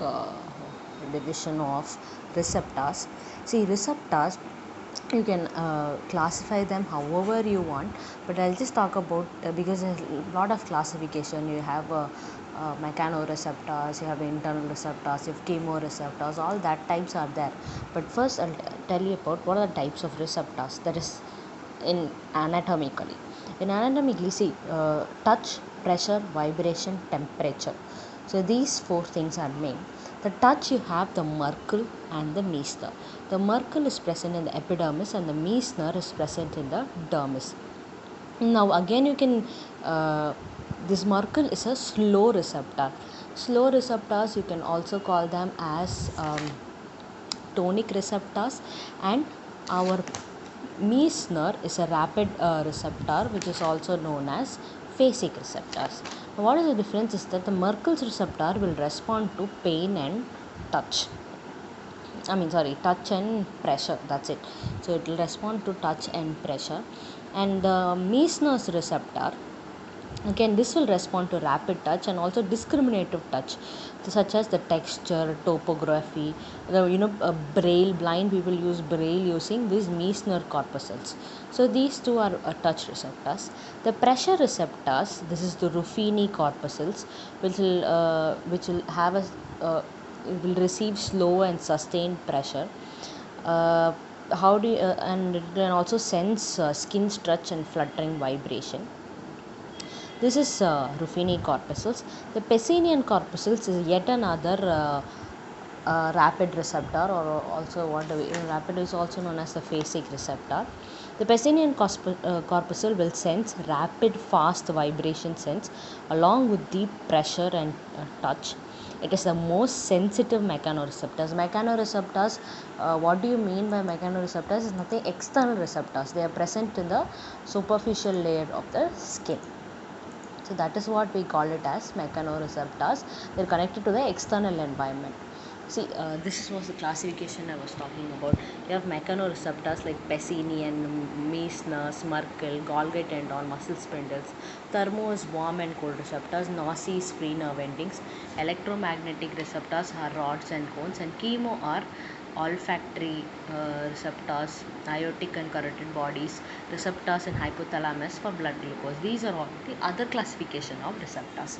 uh, division of receptors. See, receptors, you can classify them however you want, but I'll just talk about because there's a lot of classification. You have mechanoreceptors, you have internal receptors, you have chemoreceptors, all that types are there. But first I'll tell you about what are the types of receptors, that is in anatomically. In anatomically, see, touch, pressure, vibration, temperature. So these four things are main. The touch, you have the Merkel and the Meissner. The Merkel is present in the epidermis and the Meissner is present in the dermis. Now again you can this Merkel is a slow receptor. Slow receptors, you can also call them as tonic receptors, and our Meissner is a rapid receptor, which is also known as phasic receptors. Now, what is the difference is that the Merkel's receptor will respond to pain and touch. Touch and pressure, that's it. So it will respond to touch and pressure. And the Meissner's receptor, again, this will respond to rapid touch and also discriminative touch, such as the texture, topography. Braille, blind people use braille using these Meissner corpuscles. So these two are touch receptors. The pressure receptors, this is the Ruffini corpuscles, which will have a will receive slow and sustained pressure. And it can also sense skin stretch and fluttering vibration. This is Ruffini corpuscles. The Pacinian corpuscles is yet another rapid receptor, or also rapid is also known as the phasic receptor. The Pacinian corpuscle will sense rapid, fast vibration sense along with deep pressure and touch. It is the most sensitive mechanoreceptors. Mechanoreceptors, what do you mean by mechanoreceptors? Is nothing external receptors. They are present in the superficial layer of the skin. So that is what we call it as mechanoreceptors. They are connected to the external environment. See, this was the classification I was talking about. You have mechanoreceptors like Pacinian, Meissner's, Merkel, Golgi tendon, muscle spindles. Thermo is warm and cold receptors. Nossi is free nerve endings. Electromagnetic receptors are rods and cones, and chemo are olfactory receptors, aortic and carotid bodies, receptors in hypothalamus for blood glucose. These are all the other classification of receptors.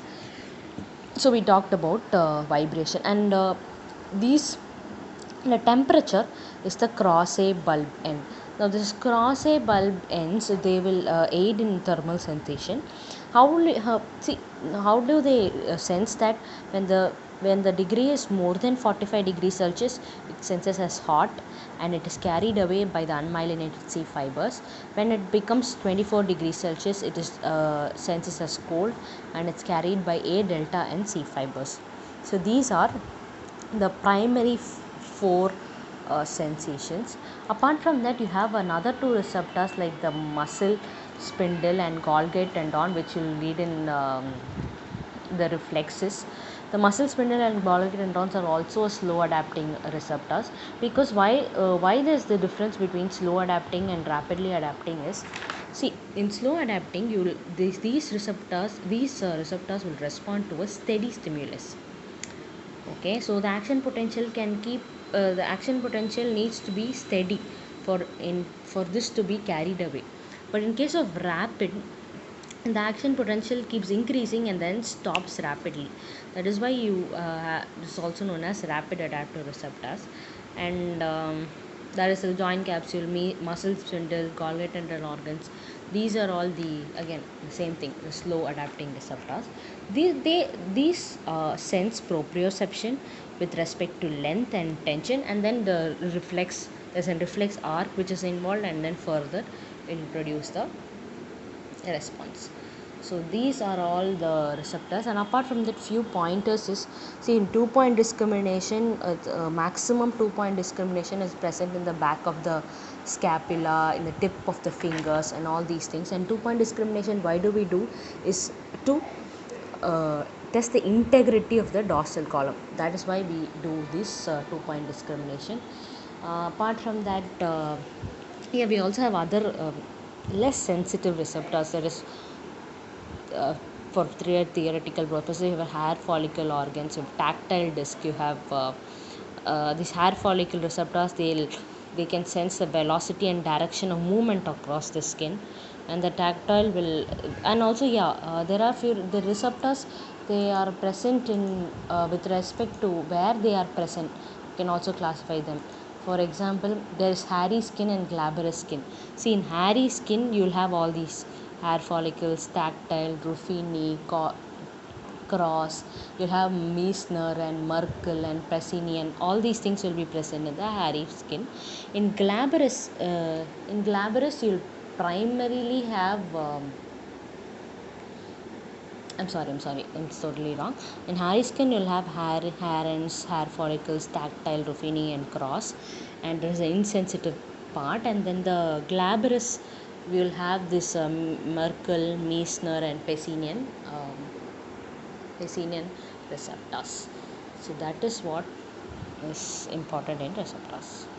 So we talked about vibration, and the temperature is the Croce bulb end. Now this Croce bulb ends, they will aid in thermal sensation. How do they sense that? When the degree is more than 45 degrees Celsius, it senses as hot and it is carried away by the unmyelinated C fibers. When it becomes 24 degrees Celsius, it is senses as cold and it's carried by A, delta and C fibers. So these are the primary four sensations. Apart from that, you have another two receptors like the muscle spindle and Golgi tendon, which will lead in the reflexes. The muscle spindle and Golgi tendons are also slow adapting receptors. Because why there's the difference between slow adapting and rapidly adapting is, see, in slow adapting, these receptors will respond to a steady stimulus. Okay, so the action potential the action potential needs to be steady for this to be carried away. But in case of rapid, the action potential keeps increasing and then stops rapidly. That is why this is also known as rapid adaptive receptors. And that is the joint capsule, muscle spindle, Golgi tendon organs. These are all the same thing, the slow adapting receptors. These sense proprioception with respect to length and tension, and then there's a reflex arc which is involved, and then further it will produce the response. So these are all the receptors, and apart from that, few pointers is, see, in 2-point discrimination, maximum 2-point discrimination is present in the back of the scapula, in the tip of the fingers, and all these things. And 2-point discrimination, why do we do, is to test the integrity of the dorsal column. That is why we do this 2-point discrimination. Apart from that, we also have other less sensitive receptors. That is for theoretical purposes. You have hair follicle organs, you have tactile disc, you have these hair follicle receptors. They can sense the velocity and direction of movement across the skin. And the tactile will, and also there are few the receptors. They are present in with respect to where they are present. You can also classify them. For example, there is hairy skin and glabrous skin. See, in hairy skin you will have all these hair follicles, tactile, ruffini, cross. You'll have Meissner and Merkel and Pacini, all these things will be present in the hairy skin. In glabrous you'll primarily have I'm sorry, it's totally wrong. In hairy skin you'll have hair ends, hair follicles, tactile, ruffini and cross, and there's an insensitive part. And then the glabrous, we will have this Merkel, Meissner and Pacinian receptors. So that is what is important in receptors.